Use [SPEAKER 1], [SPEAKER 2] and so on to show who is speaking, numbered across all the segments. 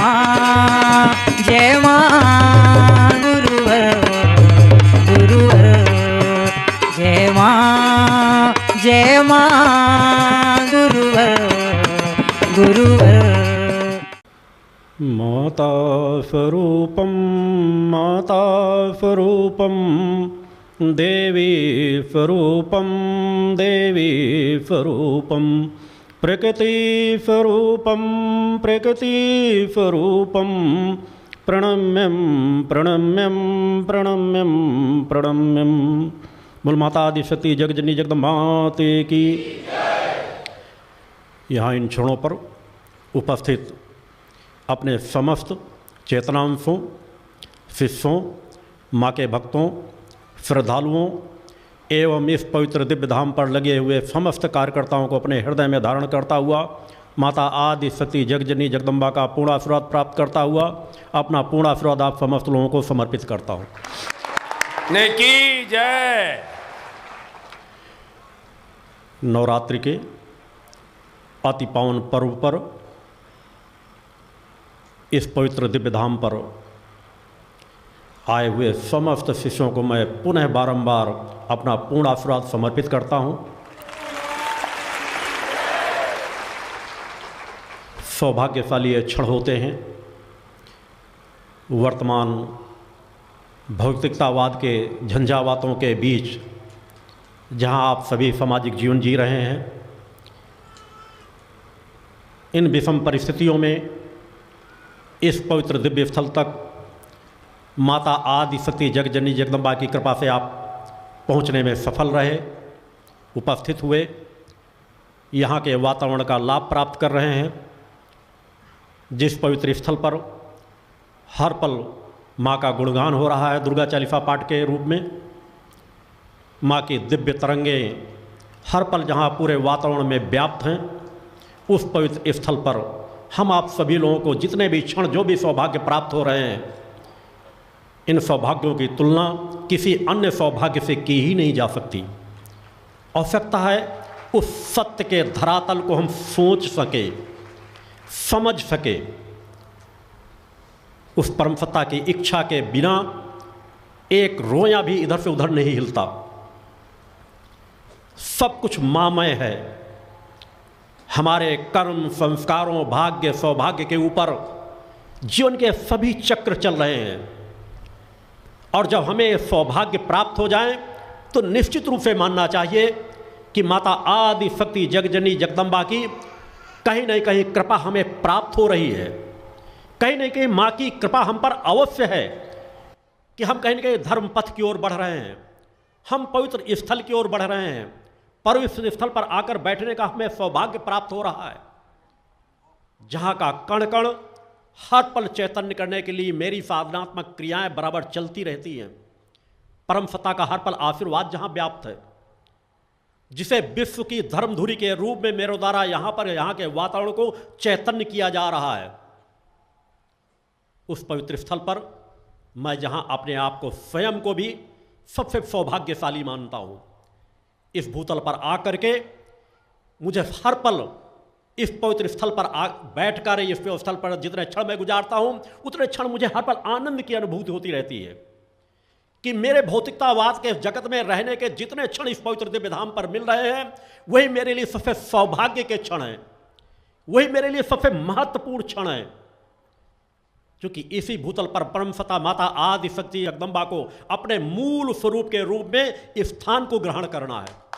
[SPEAKER 1] माँ जय माँ गुरुवर गुरुवर जय माँ गुरुवर गुरुवर।
[SPEAKER 2] माता स्वरूपम देवी स्वरूपम प्रकृति स्वरूपम प्रणम्यम प्रणम्यम प्रणम्यम प्रणम्यम। बोल माता आदिशक्ति जगजननी जगदम्बा की। यहाँ इन क्षणों पर उपस्थित अपने समस्त चेतनांशों, शिष्यों, माँ के भक्तों, श्रद्धालुओं एवं इस पवित्र दिव्य धाम पर लगे हुए समस्त कार्यकर्ताओं को अपने हृदय में धारण करता हुआ माता आदि शक्ति जगजननी जगदम्बा का पूर्ण आशीर्वाद प्राप्त करता हुआ अपना पूर्ण आशीर्वाद आप समस्त लोगों को समर्पित करता हूँ।
[SPEAKER 3] की जय।
[SPEAKER 2] नवरात्रि के अति पावन पर्व पर इस पवित्र दिव्य धाम पर आए हुए समस्त शिष्यों को मैं पुनः बारंबार अपना पूर्ण आशीर्वाद समर्पित करता हूं। सौभाग्यशाली ये क्षण होते हैं वर्तमान भौतिकतावाद के झंझावातों के बीच जहां आप सभी सामाजिक जीवन जी रहे हैं। इन विषम परिस्थितियों में इस पवित्र दिव्य स्थल तक माता आदि शक्ति जगजननी जगदम्बा की कृपा से आप पहुंचने में सफल रहे, उपस्थित हुए, यहाँ के वातावरण का लाभ प्राप्त कर रहे हैं। जिस पवित्र स्थल पर हर पल माँ का गुणगान हो रहा है दुर्गा चालीसा पाठ के रूप में, माँ की दिव्य तरंगे हर पल जहाँ पूरे वातावरण में व्याप्त हैं, उस पवित्र स्थल पर हम आप सभी लोगों को जितने भी क्षण जो भी सौभाग्य प्राप्त हो रहे हैं, इन सौभाग्यों की तुलना किसी अन्य सौभाग्य से की ही नहीं जा सकती। आवश्यकता है उस सत्य के धरातल को हम सोच सके, समझ सके। उस परम सत्ता की इच्छा के बिना एक रोया भी इधर से उधर नहीं हिलता। सब कुछ मामय है। हमारे कर्म, संस्कारों, भाग्य, सौभाग्य के ऊपर जीवन के सभी चक्र चल रहे हैं। और जब हमें सौभाग्य प्राप्त हो जाए तो निश्चित रूप से मानना चाहिए कि माता आदि शक्ति जगजननी जगदम्बा की कहीं न कहीं कृपा हमें प्राप्त हो रही है। कहीं न कहीं माँ की कृपा हम पर अवश्य है कि हम कहीं न कहीं धर्म पथ की ओर बढ़ रहे हैं, हम पवित्र स्थल की ओर बढ़ रहे हैं, पवित्र स्थल पर आकर बैठने का हमें सौभाग्य प्राप्त हो रहा है, जहाँ का कण कण हर पल चैतन्य करने के लिए मेरी साधनात्मक क्रियाएं बराबर चलती रहती हैं। परम सत्ता का हर पल आशीर्वाद जहाँ व्याप्त है, जिसे विश्व की धर्मधुरी के रूप में मेरे द्वारा यहाँ पर यहाँ के वातावरण को चैतन्य किया जा रहा है, उस पवित्र स्थल पर मैं जहाँ अपने आप को स्वयं को भी सबसे सौभाग्यशाली मानता हूँ। इस भूतल पर आकर के मुझे हर पल इस पवित्र स्थल पर बैठकर इस स्थल पर जितने क्षण मैं गुजारता हूँ उतने क्षण मुझे हर पल आनंद की अनुभूति होती रहती है कि मेरे भौतिकतावाद के जगत में रहने के जितने क्षण इस पवित्र दिव्य धाम पर मिल रहे हैं वही मेरे लिए सबसे सौभाग्य के क्षण हैं, वही मेरे लिए सबसे महत्वपूर्ण क्षण हैं। क्योंकि इसी भूतल पर परम सत्ता माता आदि शक्ति जगदम्बा को अपने मूल स्वरूप के रूप में इस स्थान को ग्रहण करना है।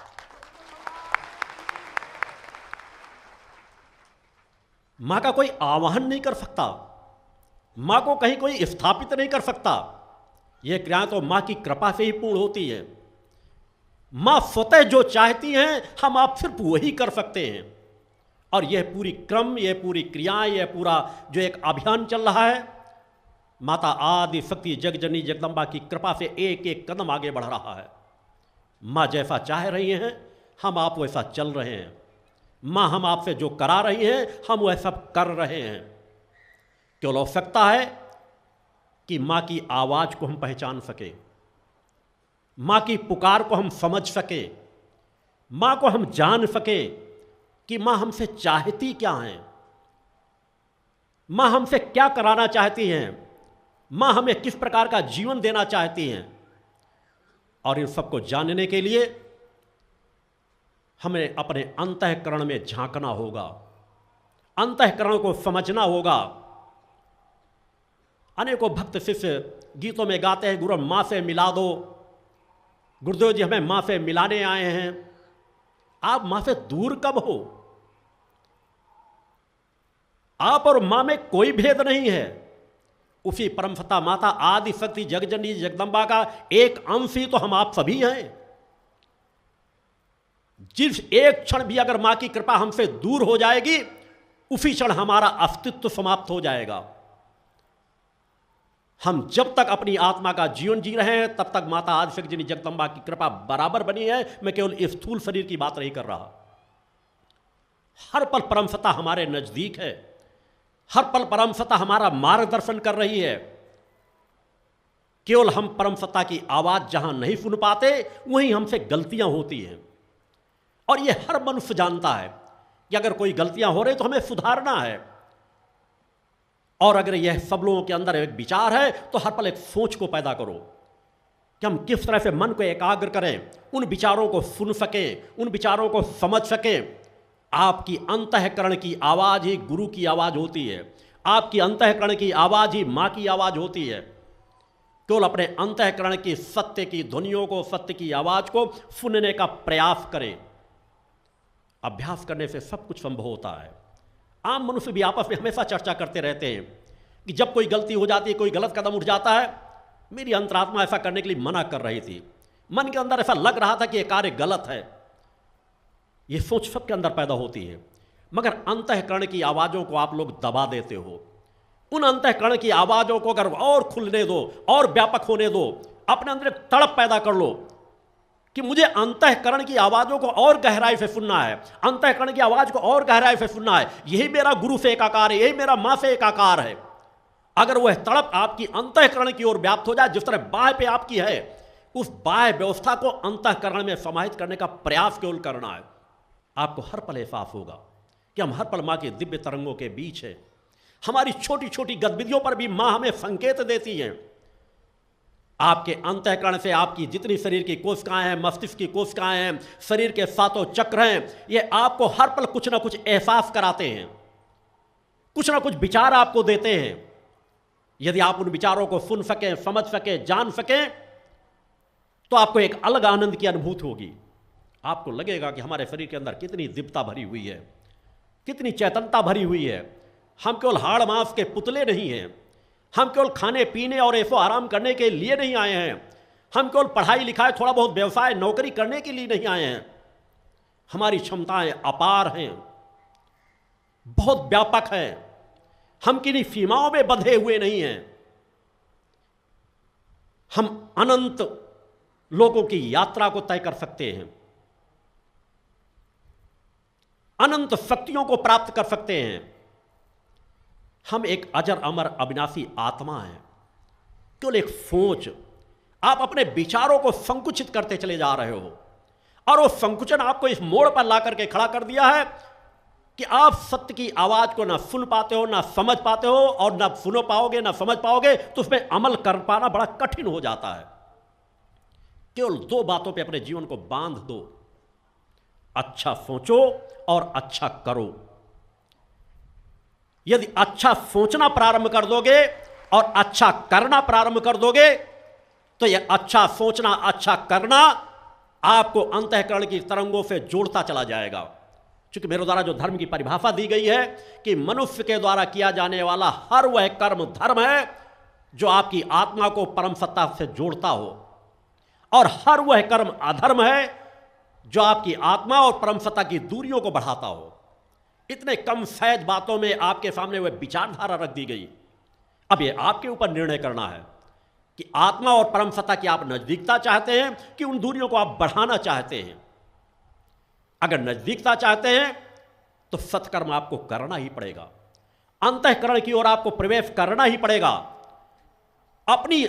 [SPEAKER 2] मां का कोई आवाहन नहीं कर सकता, मां को कहीं कोई स्थापित नहीं कर सकता। यह क्रियाएं तो मां की कृपा से ही पूर्ण होती है। मां स्वतः जो चाहती हैं हम आप सिर्फ वही कर सकते हैं। और यह पूरी क्रम, यह पूरी क्रियाएं, यह पूरा जो एक अभियान चल रहा है, माता आदि शक्ति जगजननी जगदम्बा की कृपा से एक एक कदम आगे बढ़ रहा है। माँ जैसा चाह रही हैं हम आप वैसा चल रहे हैं। माँ हम आपसे जो करा रही हैं हम वह सब कर रहे हैं। केवल आवश्यकता है कि माँ की आवाज़ को हम पहचान सके, माँ की पुकार को हम समझ सके, माँ को हम जान सके कि माँ हमसे चाहती क्या हैं। माँ हमसे क्या कराना चाहती हैं, माँ हमें किस प्रकार का जीवन देना चाहती हैं। और इन सबको जानने के लिए हमें अपने अंतःकरण में झांकना होगा, अंतःकरण को समझना होगा। अनेकों भक्त शिष्य गीतों में गाते हैं, गुरु माँ से मिला दो, गुरुदेव जी हमें माँ से मिलाने आए हैं। आप माँ से दूर कब हो? आप और माँ में कोई भेद नहीं है। उसी परमपिता माता आदि शक्ति जगजननी जगदम्बा का एक अंश ही तो हम आप सभी हैं। जिस एक क्षण भी अगर माँ की कृपा हमसे दूर हो जाएगी, उसी क्षण हमारा अस्तित्व समाप्त हो जाएगा। हम जब तक अपनी आत्मा का जीवन जी रहे हैं, तब तक माता आदि शक्ति जगदम्बा की कृपा बराबर बनी है। मैं केवल इस स्थूल शरीर की बात नहीं कर रहा। हर पल परमपिता हमारे नजदीक है, हर पल परमपिता हमारा मार्गदर्शन कर रही है। केवल हम परमपिता की आवाज जहां नहीं सुन पाते, वहीं हमसे गलतियां होती हैं। और यह हर मनुष्य जानता है कि अगर कोई गलतियां हो रही तो हमें सुधारना है। और अगर यह सब लोगों के अंदर एक विचार है, तो हर पल एक सोच को पैदा करो कि हम किस तरह से मन को एकाग्र करें, उन विचारों को सुन सकें, उन विचारों को समझ सकें। आपकी अंतःकरण की आवाज ही गुरु की आवाज होती है, आपकी अंतःकरण की आवाज ही माँ की आवाज होती है। केवल अपने अंतःकरण की सत्य की ध्वनियों को, सत्य की आवाज को सुनने का प्रयास करें। अभ्यास करने से सब कुछ संभव होता है। आम मनुष्य भी आपस में हमेशा चर्चा करते रहते हैं कि जब कोई गलती हो जाती है, कोई गलत कदम उठ जाता है, मेरी अंतरात्मा ऐसा करने के लिए मना कर रही थी, मन के अंदर ऐसा लग रहा था कि यह कार्य गलत है। ये सोच सबके अंदर पैदा होती है, मगर अंतःकरण की आवाज़ों को आप लोग दबा देते हो। उन अंतःकरण की आवाज़ों को अगर और खुलने दो और व्यापक होने दो, अपने अंदर एक तड़प पैदा कर लो कि मुझे अंतःकरण की आवाज़ों को और गहराई से सुनना है, अंतःकरण की आवाज़ को और गहराई से सुनना है। यही मेरा गुरु से एकाकार है, यही मेरा माँ से एकाकार है। अगर वह तड़प आपकी अंतःकरण की ओर व्याप्त हो जाए, जिस तरह बाह्य पे आपकी है, उस बाह्य व्यवस्था को अंतःकरण में समाहित करने का प्रयास केवल करना है। आपको हर पल एहसास होगा कि हम हर पल माँ के दिव्य तरंगों के बीच है। हमारी छोटी छोटी गतिविधियों पर भी माँ हमें संकेत देती है। आपके अंतःकरण से आपकी जितनी शरीर की कोशिकाएं हैं, मस्तिष्क की कोशिकाएं हैं, शरीर के सातों चक्र हैं, ये आपको हर पल कुछ ना कुछ एहसास कराते हैं, कुछ ना कुछ विचार आपको देते हैं। यदि आप उन विचारों को सुन सकें, समझ सकें, जान सकें, तो आपको एक अलग आनंद की अनुभूति होगी। आपको लगेगा कि हमारे शरीर के अंदर कितनी दिव्यता भरी हुई है, कितनी चैतन्यता भरी हुई है। हम केवल हाड़ मांस के पुतले नहीं हैं, हम केवल खाने पीने और ऐसो आराम करने के लिए नहीं आए हैं, हम केवल पढ़ाई लिखाई, थोड़ा बहुत व्यवसाय, नौकरी करने के लिए नहीं आए हैं। हमारी क्षमताएं अपार हैं, बहुत व्यापक हैं। हम किन्हीं सीमाओं में बंधे हुए नहीं हैं। हम अनंत लोगों की यात्रा को तय कर सकते हैं, अनंत शक्तियों को प्राप्त कर सकते हैं। हम एक अजर अमर अविनाशी आत्मा है। केवल एक सोच, आप अपने विचारों को संकुचित करते चले जा रहे हो, और वो संकुचन आपको इस मोड़ पर ला करके खड़ा कर दिया है कि आप सत्य की आवाज को ना सुन पाते हो, ना समझ पाते हो, और ना सुनो पाओगे, ना समझ पाओगे, तो उसमें अमल कर पाना बड़ा कठिन हो जाता है। केवल दो बातों पे अपने जीवन को बांध दो, अच्छा सोचो और अच्छा करो। यदि अच्छा सोचना प्रारंभ कर दोगे और अच्छा करना प्रारंभ कर दोगे, तो यह अच्छा सोचना, अच्छा करना आपको अंतःकरण की तरंगों से जोड़ता चला जाएगा। क्योंकि मेरे द्वारा जो धर्म की परिभाषा दी गई है कि मनुष्य के द्वारा किया जाने वाला हर वह कर्म धर्म है जो आपकी आत्मा को परम सत्ता से जोड़ता हो, और हर वह कर्म अधर्म है जो आपकी आत्मा और परम सत्ता की दूरियों को बढ़ाता हो। इतने कम सहज बातों में आपके सामने वह विचारधारा रख दी गई। अब यह आपके ऊपर निर्णय करना है कि आत्मा और परम सत्ता की आप नजदीकता चाहते हैं कि उन दूरियों को आप बढ़ाना चाहते हैं। अगर नजदीकता चाहते हैं तो सत्कर्म आपको करना ही पड़ेगा, अंतःकरण की ओर आपको प्रवेश करना ही पड़ेगा, अपनी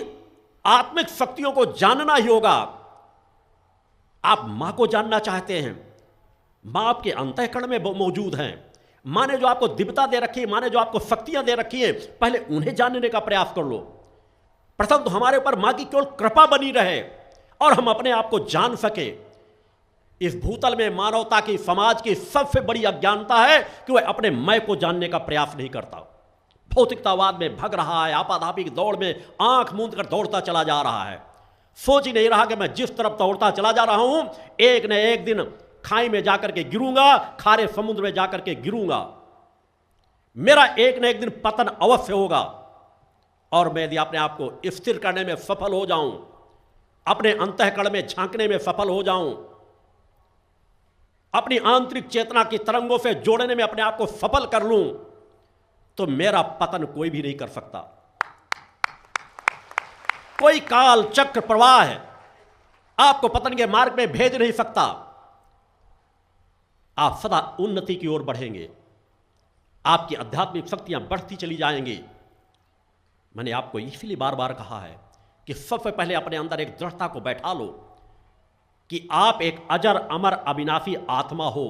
[SPEAKER 2] आत्मिक शक्तियों को जानना ही होगा। आप मां को जानना चाहते हैं, मां आपके अंतःकरण में मौजूद हैं, माँ ने जो आपको दिव्यता दे रखी है, माँ ने जो आपको शक्तियां दे रखी है, पहले उन्हें जानने का प्रयास कर लो। प्रथम तो हमारे ऊपर माँ की केवल कृपा बनी रहे और हम अपने आप को जान सके। इस भूतल में मानवता की, समाज की सबसे बड़ी अज्ञानता है कि वह अपने मैं को जानने का प्रयास नहीं करता। भौतिकतावाद में भग रहा है, आपाधापी की दौड़ में आंख मूंद कर दौड़ता चला जा रहा है। सोच ही नहीं रहा कि मैं जिस तरफ दौड़ता चला जा रहा हूं, एक न एक दिन खाई में जाकर के गिरूंगा, खारे समुद्र में जाकर के गिरूंगा। मेरा एक न एक दिन पतन अवश्य होगा। और मैं यदि अपने आप को स्थिर करने में सफल हो जाऊं, अपने अंतःकरण में झांकने में सफल हो जाऊं, अपनी आंतरिक चेतना की तरंगों से जोड़ने में अपने आप को सफल कर लूं, तो मेरा पतन कोई भी नहीं कर सकता। कोई काल चक्र प्रवाह है आपको पतन के मार्ग में भेज नहीं सकता। आप सदा उन्नति की ओर बढ़ेंगे, आपकी आध्यात्मिक शक्तियां बढ़ती चली जाएंगी। मैंने आपको इसलिए बार बार कहा है कि सबसे पहले अपने अंदर एक दृढ़ता को बैठा लो कि आप एक अजर अमर अविनाशी आत्मा हो।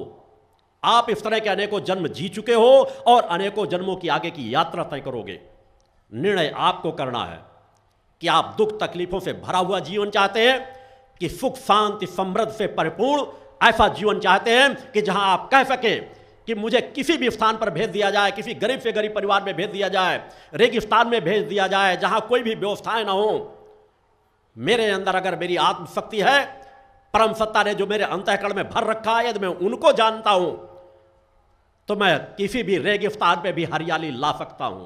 [SPEAKER 2] आप इस तरह के अनेकों जन्म जी चुके हो और अनेकों जन्मों की आगे की यात्रा तय करोगे। निर्णय आपको करना है कि आप दुख तकलीफों से भरा हुआ जीवन चाहते हैं कि सुख शांति समृद्ध से परिपूर्ण ऐसा जीवन चाहते हैं कि जहां आप कह सकें कि मुझे किसी भी स्थान पर भेज दिया जाए, किसी गरीब से गरीब परिवार में भेज दिया जाए, रेगिस्तान में भेज दिया जाए, जहां कोई भी व्यवस्थाएं ना हो, मेरे अंदर अगर मेरी आत्मशक्ति है, परम सत्ता ने जो मेरे अंतःकरण में भर रखा है, यदि मैं उनको जानता हूं तो मैं किसी भी रेगिस्तान पे भी हरियाली ला सकता हूं।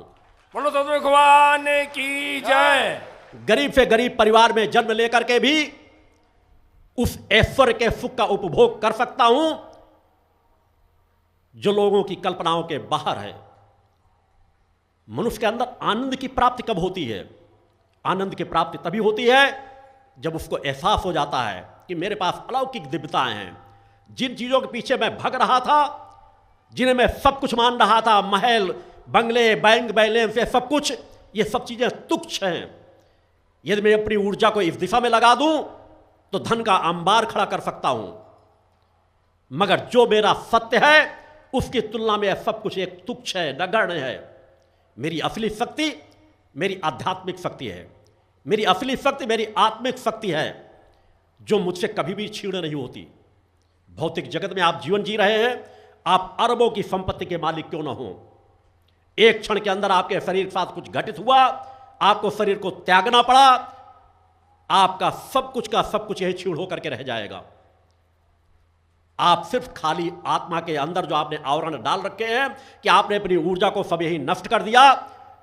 [SPEAKER 3] बोलो तो भगवान की जय।
[SPEAKER 2] गरीब से गरीब परिवार में जन्म लेकर के भी उस ऐश्वर्य के सुख का उपभोग कर सकता हूं जो लोगों की कल्पनाओं के बाहर है। मनुष्य के अंदर आनंद की प्राप्ति कब होती है? आनंद की प्राप्ति तभी होती है जब उसको एहसास हो जाता है कि मेरे पास अलौकिक दिव्यताएं हैं। जिन चीजों के पीछे मैं भग रहा था, जिन्हें मैं सब कुछ मान रहा था, महल बंगले बैंक बैलेंस ये सब कुछ, ये सब चीजें तुच्छ हैं। यदि मैं अपनी ऊर्जा को इस दिशा में लगा दूं तो धन का अंबार खड़ा कर सकता हूं, मगर जो मेरा सत्य है उसकी तुलना में सब कुछ एक तुच्छ है, नगण्य है। मेरी असली शक्ति मेरी आध्यात्मिक शक्ति है। मेरी असली शक्ति मेरी आत्मिक शक्ति है जो मुझसे कभी भी छीण नहीं होती। भौतिक जगत में आप जीवन जी रहे हैं, आप अरबों की संपत्ति के मालिक क्यों ना हो, एक क्षण के अंदर आपके शरीर के साथ कुछ घटित हुआ, आपको शरीर को त्यागना पड़ा, आपका सब कुछ का सब कुछ यही छीण होकर के रह जाएगा। आप सिर्फ खाली आत्मा के अंदर जो आपने आवरण डाल रखे हैं कि आपने अपनी ऊर्जा को सब यही नष्ट कर दिया।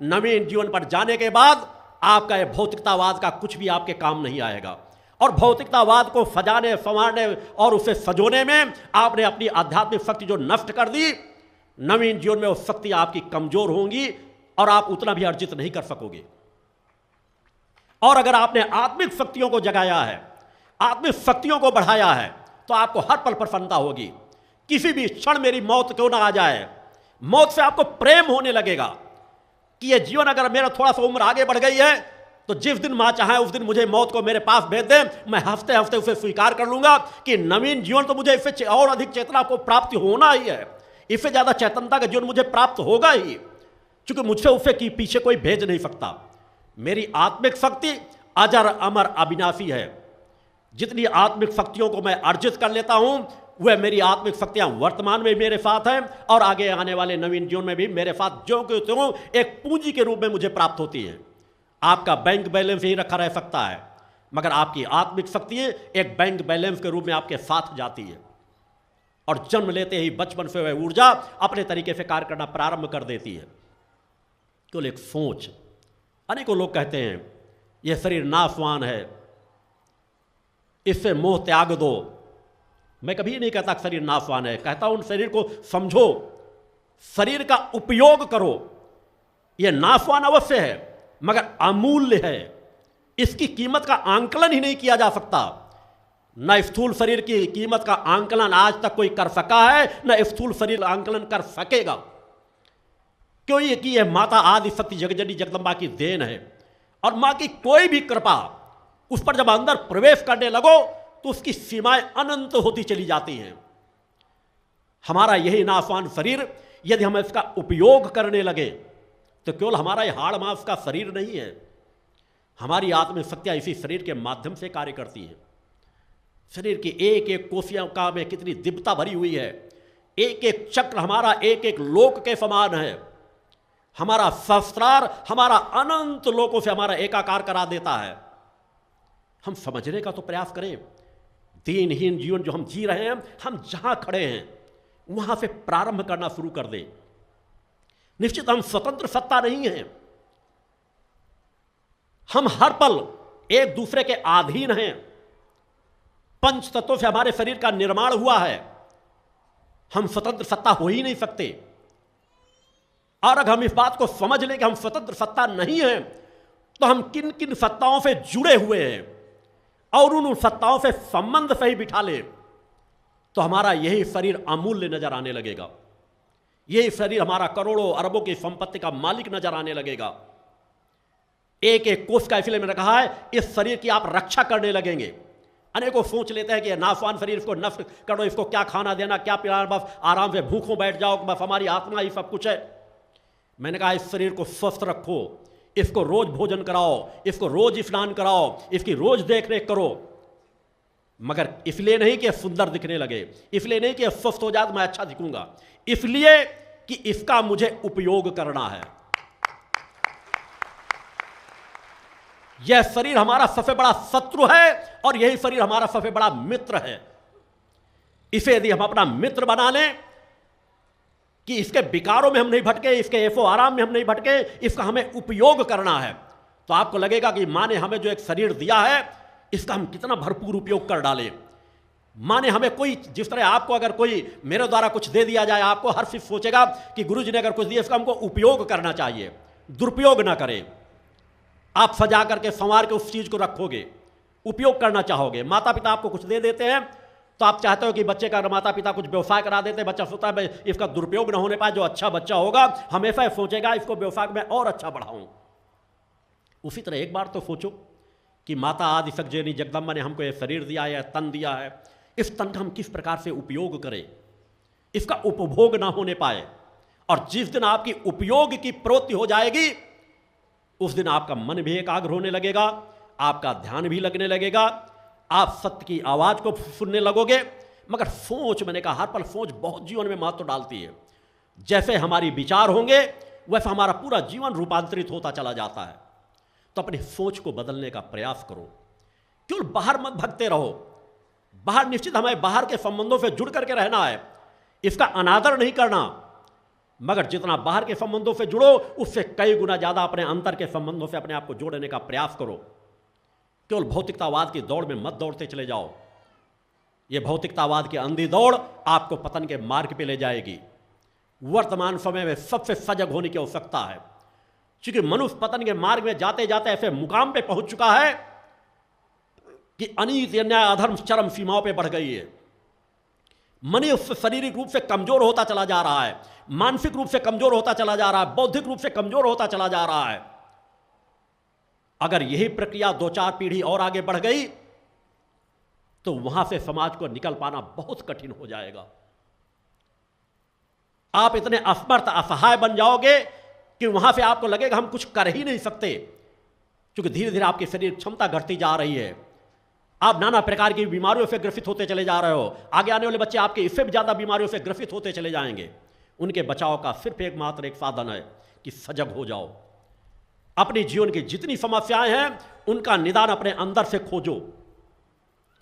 [SPEAKER 2] नवीन जीवन पर जाने के बाद आपका यह भौतिकतावाद का कुछ भी आपके काम नहीं आएगा। और भौतिकतावाद को सजाने संवारने और उसे सजोने में आपने अपनी आध्यात्मिक शक्ति जो नष्ट कर दी, नवीन जीवन में वो शक्ति आपकी कमजोर होंगी और आप उतना भी अर्जित नहीं कर सकोगे। और अगर आपने आत्मिक शक्तियों को जगाया है, आत्मिक शक्तियों को बढ़ाया है, तो आपको हर पल प्रसन्नता होगी। किसी भी क्षण मेरी मौत क्यों ना आ जाए, मौत से आपको प्रेम होने लगेगा कि यह जीवन अगर मेरा थोड़ा सा उम्र आगे बढ़ गई है तो जिस दिन मां चाहे उस दिन मुझे मौत को मेरे पास भेज दे, मैं हफ्ते हफ्ते उसे स्वीकार कर लूंगा कि नवीन जीवन तो मुझे इससे और अधिक चेतना को प्राप्ति होना ही है, इससे ज्यादा चेतनता का जीवन मुझे प्राप्त होगा ही, क्योंकि मुझसे उससे की पीछे कोई भेज नहीं सकता। मेरी आत्मिक शक्ति अजर अमर अविनाशी है। जितनी आत्मिक शक्तियों को मैं अर्जित कर लेता हूं, वह मेरी आत्मिक शक्तियां वर्तमान में मेरे साथ हैं और आगे आने वाले नवीन जीवन में भी मेरे साथ ज्यों के त्यों एक पूंजी के रूप में मुझे प्राप्त होती है। आपका बैंक बैलेंस ही रखा रह सकता है, मगर आपकी आत्मिक शक्ति एक बैंक बैलेंस के रूप में आपके साथ जाती है और जन्म लेते ही बचपन से वह ऊर्जा अपने तरीके से कार्य करना प्रारंभ कर देती है। केवल एक सोच। अनेकों लोग कहते हैं यह शरीर नाशवान है, इससे मोह त्याग दो। मैं कभी नहीं कहता शरीर नाशवान है, कहता हूं शरीर को समझो, शरीर का उपयोग करो। यह नाशवान अवश्य है मगर अमूल्य है, इसकी कीमत का आंकलन ही नहीं किया जा सकता। न स्थूल शरीर की कीमत का आंकलन आज तक कोई कर सका है, न स्थूल शरीर आंकलन कर सकेगा। क्यों? ये कि यह माता आदि शक्ति जगजननी जगदम्बा की देन है और मां की कोई भी कृपा उस पर जब अंदर प्रवेश करने लगो तो उसकी सीमाएं अनंत होती चली जाती हैं। हमारा यही नाशवान शरीर यदि हम इसका उपयोग करने लगे तो केवल हमारा ये हाड़ मांस का शरीर नहीं है, हमारी आत्मशक्तियाँ इसी शरीर के माध्यम से कार्य करती हैं। शरीर की एक एक कोशियों का में कितनी दिव्यता भरी हुई है, एक एक चक्र हमारा एक एक लोक के समान है। हमारा सहस्त्रार हमारा अनंत लोकों से हमारा एकाकार करा देता है। हम समझने का तो प्रयास करें। दीनहीन जीवन जो हम जी रहे हैं, हम जहां खड़े हैं वहां से प्रारंभ करना शुरू कर दें। निश्चित हम स्वतंत्र सत्ता नहीं हैं, हम हर पल एक दूसरे के अधीन हैं। पंच तत्वों से हमारे शरीर का निर्माण हुआ है, हम स्वतंत्र सत्ता हो ही नहीं सकते। और अगर हम इस बात को समझ लें कि हम स्वतंत्र सत्ता नहीं हैं, तो हम किन किन सत्ताओं से जुड़े हुए हैं और उन सत्ताओं से संबंध सही बिठा ले, तो हमारा यही शरीर अमूल्य नजर आने लगेगा। यही शरीर हमारा करोड़ों अरबों की संपत्ति का मालिक नजर आने लगेगा। एक एक कोष का इसलिए मैंने कहा है, इस शरीर की आप रक्षा करने लगेंगे। अनेकों सोच लेते हैं कि ये नाशवान शरीर, इसको नष्ट करो, इसको क्या खाना देना, क्या पिलाना, बस आराम से भूखों बैठ जाओ, बस हमारी आत्मा ही सब कुछ है। मैंने कहा इस शरीर को स्वस्थ रखो, इसको रोज भोजन कराओ, इसको रोज स्नान कराओ, इसकी रोज देख रेख करो, मगर इसलिए नहीं कि सुंदर दिखने लगे, इसलिए नहीं कि स्वस्थ हो जाए तो मैं अच्छा दिखूंगा, इसलिए कि इसका मुझे उपयोग करना है। यह शरीर हमारा सबसे बड़ा शत्रु है और यही शरीर हमारा सबसे बड़ा मित्र है। इसे यदि हम अपना मित्र बना लें कि इसके विकारों में हम नहीं भटके, इसके ऐशो आराम में हम नहीं भटके, इसका हमें उपयोग करना है, तो आपको लगेगा कि माँ ने हमें जो एक शरीर दिया है इसका हम कितना भरपूर उपयोग कर डालें। माँ ने हमें कोई, जिस तरह आपको अगर कोई मेरे द्वारा कुछ दे दिया जाए, आपको हर चीज सोचेगा कि गुरु जी ने अगर कुछ दिया इसका हमको उपयोग करना चाहिए, दुरुपयोग ना करें। आप सजा करके संवार के उस चीज को रखोगे, उपयोग करना चाहोगे। माता पिता आपको कुछ दे देते हैं तो आप चाहते हो कि बच्चे का, माता पिता कुछ व्यवसाय करा देते हैं, बच्चा सोचता है इसका दुरुपयोग ना होने पाए, जो अच्छा बच्चा होगा हमेशा सोचेगा इसको व्यवसाय में और अच्छा बढ़ाऊं। उसी तरह एक बार तो सोचो कि माता आदि शक्ति जगदम्बा ने हमको यह शरीर दिया है, तन दिया है, इस तन का हम किस प्रकार से उपयोग करें, इसका उपभोग ना होने पाए। और जिस दिन आपकी उपयोग की प्रवृत्ति हो जाएगी उस दिन आपका मन भी एकाग्र होने लगेगा, आपका ध्यान भी लगने लगेगा, आप सत्य की आवाज को सुनने लगोगे। मगर सोच, मैंने कहा हर पल सोच बहुत जीवन में महत्व डालती है। जैसे हमारी विचार होंगे वैसे हमारा पूरा जीवन रूपांतरित होता चला जाता है। तो अपनी सोच को बदलने का प्रयास करो, केवल बाहर मत भगते रहो। बाहर निश्चित हमें बाहर के संबंधों से जुड़ करके रहना है, इसका अनादर नहीं करना, मगर जितना बाहर के संबंधों से जुड़ो उससे कई गुना ज्यादा अपने अंतर के संबंधों से अपने आप को जोड़ने का प्रयास करो। केवल भौतिकतावाद की दौड़ में मत दौड़ते चले जाओ। यह भौतिकतावाद की अंधी दौड़ आपको पतन के मार्ग पे ले जाएगी। वर्तमान समय में सबसे सजग होने की आवश्यकता है, क्योंकि मनुष्य पतन के मार्ग में जाते जाते ऐसे मुकाम पे पहुंच चुका है कि अनीति अन्याय अधर्म चरम सीमाओं पे बढ़ गई है। मनुष्य शारीरिक रूप से कमजोर होता चला जा रहा है, मानसिक रूप से कमजोर होता चला जा रहा है, बौद्धिक रूप से कमजोर होता चला जा रहा है। अगर यही प्रक्रिया 2-4 पीढ़ी और आगे बढ़ गई तो वहां से समाज को निकल पाना बहुत कठिन हो जाएगा। आप इतने असमर्थ असहाय बन जाओगे कि वहां से आपको लगेगा हम कुछ कर ही नहीं सकते, क्योंकि धीरे धीरे आपकी शरीर क्षमता घटती जा रही है। आप नाना प्रकार की बीमारियों से ग्रसित होते चले जा रहे हो। आगे आने वाले बच्चे आपके इससे भी ज्यादा बीमारियों से ग्रसित होते चले जाएंगे। उनके बचाव का सिर्फ एकमात्र एक साधन है कि सजग हो जाओ। अपने जीवन की जितनी समस्याएं हैं उनका निदान अपने अंदर से खोजो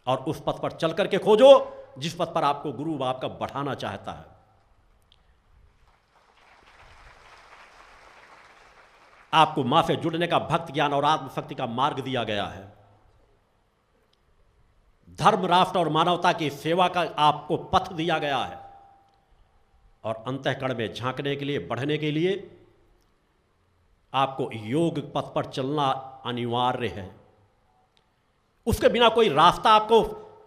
[SPEAKER 2] और उस पथ पर चल करके खोजो जिस पथ पर आपको गुरु आपका बढ़ाना चाहता है। आपको मां से जुड़ने का भक्त ज्ञान और आत्मशक्ति का मार्ग दिया गया है। धर्म, राष्ट्र और मानवता की सेवा का आपको पथ दिया गया है और अंतःकरण में झांकने के लिए, बढ़ने के लिए आपको योग पथ पर चलना अनिवार्य है। उसके बिना कोई रास्ता आपको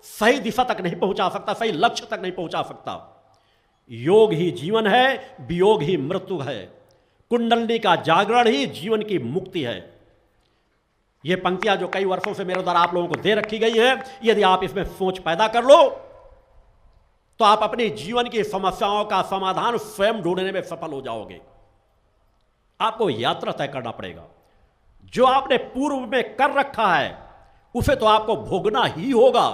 [SPEAKER 2] सही दिशा तक नहीं पहुंचा सकता, सही लक्ष्य तक नहीं पहुंचा सकता। योग ही जीवन है, वियोग ही मृत्यु है। कुंडलनी का जागरण ही जीवन की मुक्ति है। ये पंक्तियां जो कई वर्षों से मेरे द्वारा आप लोगों को दे रखी गई हैं, यदि आप इसमें सोच पैदा कर लो तो आप अपने जीवन की समस्याओं का समाधान स्वयं ढूंढने में सफल हो जाओगे। आपको यात्रा तय करना पड़ेगा। जो आपने पूर्व में कर रखा है उसे तो आपको भोगना ही होगा।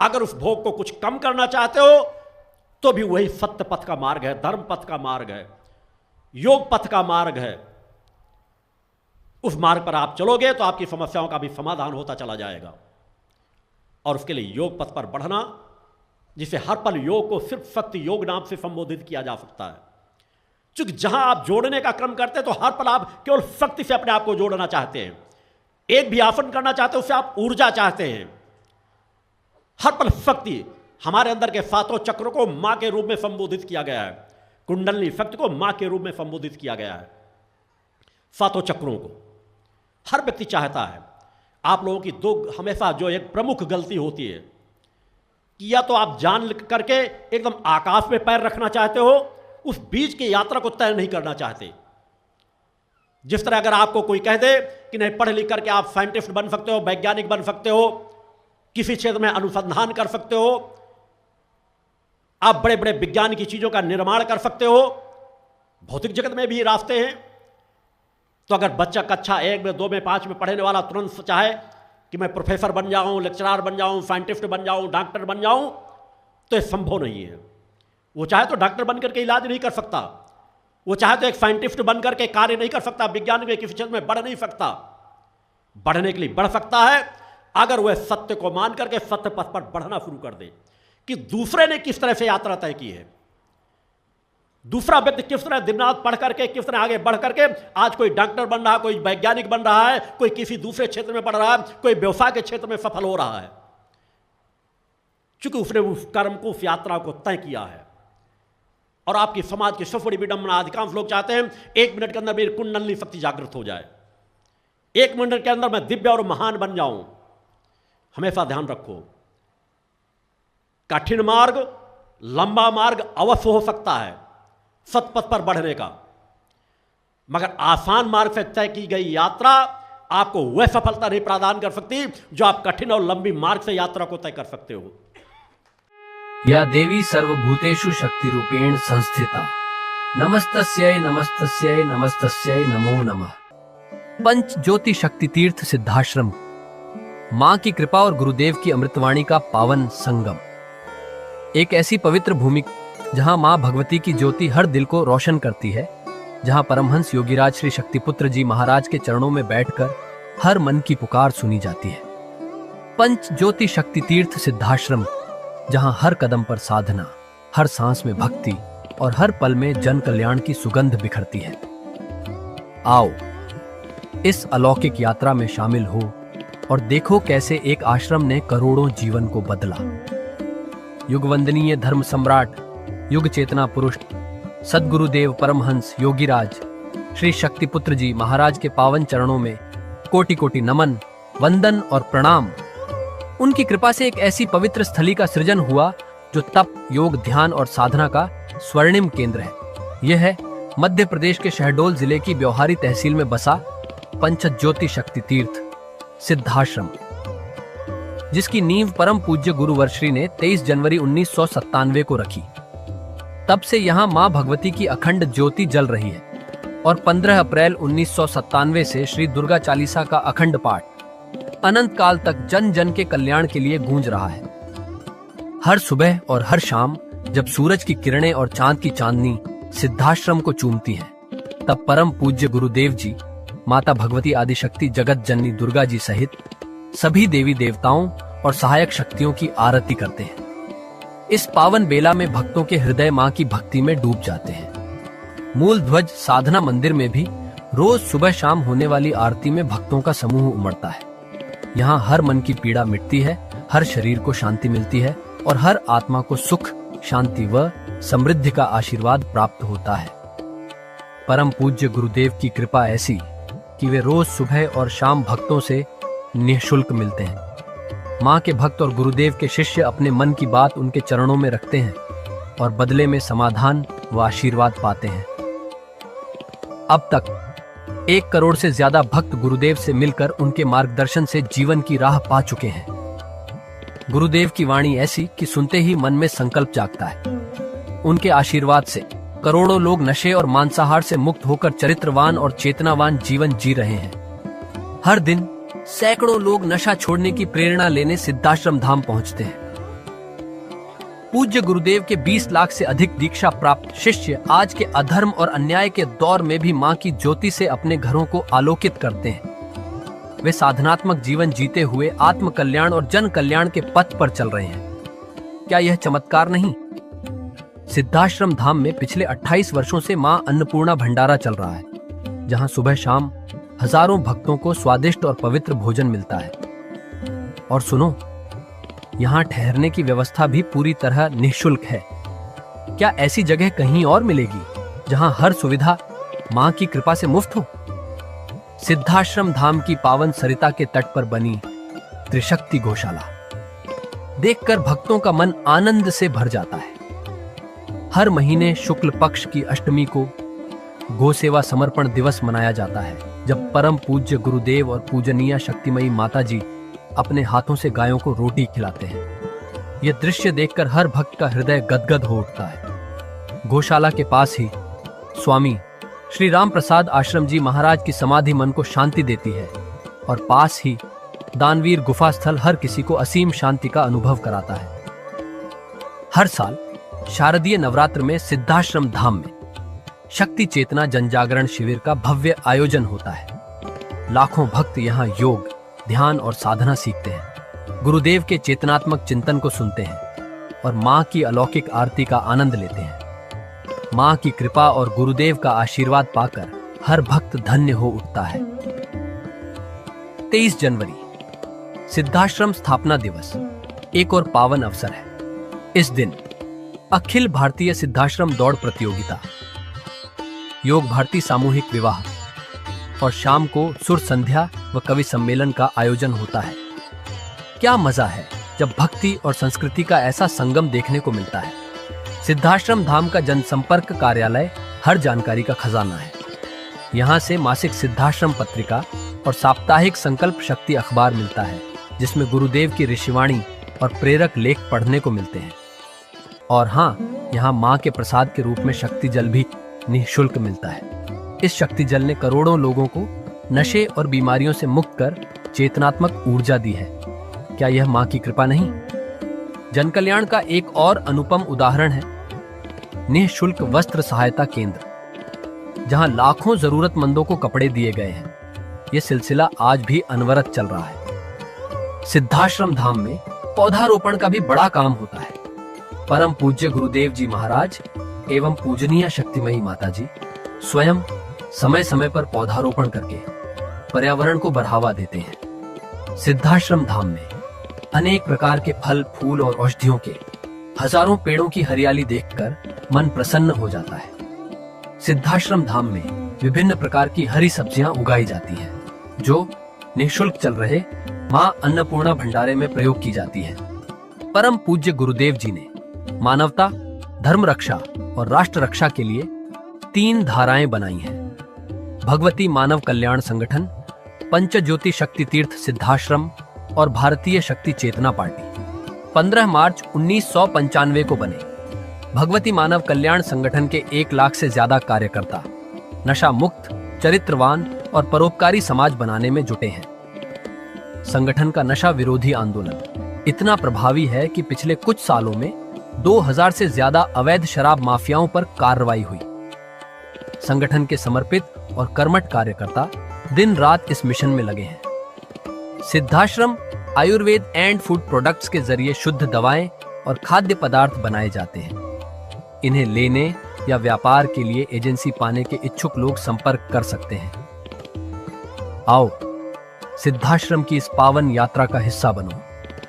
[SPEAKER 2] अगर उस भोग को कुछ कम करना चाहते हो तो भी वही सत्य पथ का मार्ग है, धर्म पथ का मार्ग है, योग पथ का मार्ग है। उस मार्ग पर आप चलोगे तो आपकी समस्याओं का भी समाधान होता चला जाएगा। और उसके लिए योग पथ पर बढ़ना, जिसे हर पल योग को सिर्फ शक्ति योग नाम से संबोधित किया जा सकता है। क्योंकि जहां आप जोड़ने का क्रम करते हैं तो हर पल आप केवल शक्ति से अपने आप को जोड़ना चाहते हैं। एक भी आसन करना चाहते हैं उससे आप ऊर्जा चाहते हैं। हर पल शक्ति। हमारे अंदर के सातों चक्रों को मां के रूप में संबोधित किया गया है। कुंडलनी शक्ति को मां के रूप में संबोधित किया गया है। सातों चक्रों को हर व्यक्ति चाहता है। आप लोगों की दो हमेशा जो एक प्रमुख गलती होती है कि या तो आप जान करके एकदम आकाश में पैर रखना चाहते हो, उस बीच की यात्रा को तय नहीं करना चाहते। जिस तरह अगर आपको कोई कह दे कि नहीं पढ़ लिख करके आप साइंटिस्ट बन सकते हो, वैज्ञानिक बन सकते हो, किसी क्षेत्र में अनुसंधान कर सकते हो, आप बड़े बड़े विज्ञान की चीजों का निर्माण कर सकते हो, भौतिक जगत में भी रास्ते हैं। तो अगर बच्चा कक्षा 1 में 2 में 5 में पढ़ने वाला तुरंत चाहे कि मैं प्रोफेसर बन जाऊं, लेक्चरर बन जाऊं, साइंटिस्ट बन जाऊं, डॉक्टर बन जाऊं, तो ये संभव नहीं है। वो चाहे तो डॉक्टर बनकर के इलाज नहीं कर सकता, वो चाहे तो एक साइंटिस्ट बनकर के कार्य नहीं कर सकता, विज्ञान में किसी क्षेत्र में बढ़ नहीं सकता। बढ़ने के लिए बढ़ सकता है अगर वह सत्य को मान करके सत्य पथ पर बढ़ना शुरू कर दे कि दूसरे ने किस तरह से यात्रा तय की है, दूसरा व्यक्ति किस तरह दिन रात पढ़ करके किस तरह आगे बढ़ करके आज कोई डॉक्टर बन रहा है, कोई वैज्ञानिक बन रहा है, कोई किसी दूसरे क्षेत्र में बढ़ रहा है, कोई व्यवसाय के क्षेत्र में सफल हो रहा है, क्योंकि उसने उस कर्म को, उस यात्रा को तय किया है। और आपकी समाज की सबसे बड़ी विडंबना, अधिकांश लोग चाहते हैं 1 मिनट के अंदर मेरी कुंडली शक्ति जागृत हो जाए, 1 मिनट के अंदर मैं दिव्य और महान बन जाऊं। हमेशा ध्यान रखो, कठिन मार्ग, लंबा मार्ग अवश्य हो सकता है सतपथ पर बढ़ने का, मगर आसान मार्ग से तय की गई यात्रा आपको वह सफलता नहीं प्रदान कर सकती जो आप कठिन और लंबी मार्ग से यात्रा को तय कर सकते हो।
[SPEAKER 4] या देवी सर्वभूतेषु शक्ति रूपेण संस्थिता, नमस्तस्यै नमस्तस्यै नमस्तस्यै नमो नमः। पंच ज्योति शक्ति तीर्थ सिद्धाश्रम, मां की कृपा और गुरुदेव की अमृतवाणी का पावन संगम। एक ऐसी पवित्र भूमि जहां मां भगवती की ज्योति हर दिल को रोशन करती है, जहां परमहंस योगीराज श्री शक्तिपुत्र जी महाराज के चरणों में बैठकर हर मन की पुकार सुनी जाती है। पंच ज्योति शक्ति तीर्थ सिद्धाश्रम, जहां हर कदम पर साधना, हर सांस में भक्ति और हर पल में जन कल्याण की सुगंध बिखरती है। आओ इस अलौकिक यात्रा में शामिल हो और देखो कैसे एक आश्रम ने करोड़ों जीवन को बदला। युगवंदनीय धर्म सम्राट, युग चेतना पुरुष सद्गुरुदेव परमहंस योगीराज श्री शक्तिपुत्र जी महाराज के पावन चरणों में कोटि कोटि नमन, वंदन और प्रणाम। उनकी कृपा से एक ऐसी पवित्र स्थली का सृजन हुआ जो तप, योग, ध्यान और साधना का स्वर्णिम केंद्र है। यह है मध्य प्रदेश के शहडोल जिले की ब्योहारी तहसील में बसा पंचज्योति शक्ति तीर्थ सिद्धाश्रम, जिसकी नींव परम पूज्य गुरुवर्श्री ने 23 जनवरी 1997 को रखी। तब से यहाँ मां भगवती की अखंड ज्योति जल रही है और 15 अप्रैल 1997 से श्री दुर्गा चालीसा का अखंड पाठ अनंत काल तक जन जन के कल्याण के लिए गूंज रहा है। हर सुबह और हर शाम जब सूरज की किरणें और चांद की चांदनी सिद्धाश्रम को चूमती हैं, तब परम पूज्य गुरुदेव जी, माता भगवती आदिशक्ति जगत जननी दुर्गा जी सहित सभी देवी देवताओं और सहायक शक्तियों की आरती करते हैं। इस पावन बेला में भक्तों के हृदय मां की भक्ति में डूब जाते हैं। मूल ध्वज साधना मंदिर में भी रोज सुबह शाम होने वाली आरती में भक्तों का समूह उमड़ता है। यहाँ हर मन की पीड़ा मिटती है, हर शरीर को शांति मिलती है और हर आत्मा को सुख, शांति व समृद्धि का आशीर्वाद प्राप्त होता है। परम पूज्य गुरुदेव की कृपा ऐसी कि वे रोज सुबह और शाम भक्तों से निःशुल्क मिलते हैं। मां के भक्त और गुरुदेव के शिष्य अपने मन की बात उनके चरणों में रखते हैं और बदले में समाधान व आशीर्वाद पाते हैं। अब तक 1 करोड़ से ज्यादा भक्त गुरुदेव से मिलकर उनके मार्गदर्शन से जीवन की राह पा चुके हैं। गुरुदेव की वाणी ऐसी कि सुनते ही मन में संकल्प जागता है। उनके आशीर्वाद से करोड़ों लोग नशे और मांसाहार से मुक्त होकर चरित्रवान और चेतनावान जीवन जी रहे हैं। हर दिन सैकड़ों लोग नशा छोड़ने की प्रेरणा लेने सिद्धाश्रम धाम पहुंचते हैं। पूज्य गुरुदेव के 20 लाख से अधिक दीक्षा प्राप्त शिष्य आज के अधर्म और अन्याय के दौर में भी मां की ज्योति से अपने घरों को आलोकित करते हैं। वे साधनात्मक जीवन जीते हुए आत्म कल्याण और जन कल्याण के पथ पर चल रहे हैं। क्या यह चमत्कार नहीं? सिद्धाश्रम धाम में पिछले 28 वर्षों से मां अन्नपूर्णा भंडारा चल रहा है, जहां सुबह शाम हजारों भक्तों को स्वादिष्ट और पवित्र भोजन मिलता है। और सुनो, यहाँ ठहरने की व्यवस्था भी पूरी तरह निःशुल्क है। क्या ऐसी जगह कहीं और मिलेगी जहां हर सुविधा मां की कृपा से मुफ्त हो? सिद्धाश्रम धाम की पावन सरिता के तट पर बनी त्रिशक्ति गौशाला देखकर भक्तों का मन आनंद से भर जाता है। हर महीने शुक्ल पक्ष की अष्टमी को गौ सेवा समर्पण दिवस मनाया जाता है, जब परम पूज्य गुरुदेव और पूजनीय शक्तिमयी माता जी अपने हाथों से गायों को रोटी खिलाते हैं। यह दृश्य देखकर हर भक्त का हृदय गदगद हो उठता है। गौशाला के पास ही स्वामी श्री राम प्रसाद आश्रम जी महाराज की समाधि मन को शांति देती है, और पास ही दानवीर गुफा स्थल हर किसी को असीम शांति का अनुभव कराता है। हर साल शारदीय नवरात्र में सिद्धाश्रम धाम में शक्ति चेतना जनजागरण शिविर का भव्य आयोजन होता है। लाखों भक्त यहाँ योग, ध्यान और साधना सीखते हैं, गुरुदेव के चेतनात्मक चिंतन को सुनते हैं और मां की अलौकिक आरती का आनंद लेते हैं। मां की कृपा और गुरुदेव का आशीर्वाद पाकर हर भक्त धन्य हो उठता है। 23 जनवरी सिद्धाश्रम स्थापना दिवस एक और पावन अवसर है। इस दिन अखिल भारतीय सिद्धाश्रम दौड़ प्रतियोगिता, योग भारती सामूहिक विवाह और शाम को सुर संध्या व कवि सम्मेलन का आयोजन होता है। क्या मजा है जब भक्ति और संस्कृति का ऐसा संगम देखने को मिलता है। सिद्धाश्रम धाम का जनसंपर्क कार्यालय हर जानकारी का खजाना है। यहाँ से मासिक सिद्धाश्रम पत्रिका और साप्ताहिक संकल्प शक्ति अखबार मिलता है, जिसमें गुरुदेव की ऋषिवाणी और प्रेरक लेख पढ़ने को मिलते हैं। और हाँ, यहाँ माँ के प्रसाद के रूप में शक्ति जल भी निःशुल्क मिलता है। इस शक्ति जल ने करोड़ों लोगों को नशे और बीमारियों से मुक्त कर चेतनात्मक ऊर्जा दी है। क्या यह माँ की कृपा नहीं? जन कल्याण का एक और अनुपम उदाहरण है निःशुल्क वस्त्र सहायता केंद्र, जहां लाखों जरूरतमंदों को कपड़े दिए गए हैं। यह सिलसिला आज भी अनवरत चल रहा है। सिद्धाश्रम धाम में पौधारोपण का भी बड़ा काम होता है। परम पूज्य गुरुदेव जी महाराज एवं पूजनीय शक्तिमयी माता जी स्वयं समय समय पर पौधारोपण करके पर्यावरण को बढ़ावा देते हैं। सिद्धाश्रम धाम में अनेक प्रकार के फल, फूल और औषधियों के हजारों पेड़ों की हरियाली देखकर मन प्रसन्न हो जाता है। सिद्धाश्रम धाम में विभिन्न प्रकार की हरी सब्जियां उगाई जाती हैं, जो निःशुल्क चल रहे मां अन्नपूर्णा भंडारे में प्रयोग की जाती है। परम पूज्य गुरुदेव जी ने मानवता, धर्म रक्षा और राष्ट्र रक्षा के लिए 3 धाराएं बनाई हैं। भगवती मानव कल्याण संगठन, पंचज्योति शक्ति तीर्थ सिद्धाश्रम और भारतीय शक्ति चेतना पार्टी 15 मार्च 1995 को बने। भगवती मानव कल्याण संगठन के 1 लाख से ज्यादा कार्यकर्ता नशा मुक्त, चरित्रवान और परोपकारी समाज बनाने में जुटे हैं। संगठन का नशा विरोधी आंदोलन इतना प्रभावी है कि पिछले कुछ सालों में 2000 से ज्यादा अवैध शराब माफियाओं पर कार्रवाई हुई। संगठन के समर्पित और कर्मठ कार्यकर्ता दिन रात इस मिशन में लगे हैं। Siddhashram Ayurveda and food products के जरिए शुद्ध दवाएं और खाद्य पदार्थ बनाए जाते हैं। इन्हें लेने या व्यापार के लिए एजेंसी पाने के इच्छुक लोग संपर्क कर सकते हैं। आओ सिद्धाश्रम की इस पावन यात्रा का हिस्सा बनो।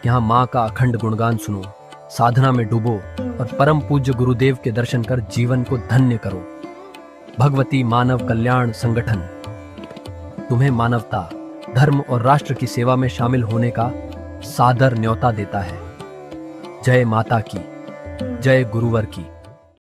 [SPEAKER 4] यहाँ माँ का अखंड गुणगान सुनो, साधना में डूबो और परम पूज्य गुरुदेव के दर्शन कर जीवन को धन्य करो। भगवती मानव कल्याण संगठन तुम्हें मानवता, धर्म और राष्ट्र की सेवा में शामिल होने का सादर न्योता देता है। जय माता की, जय गुरुवर की।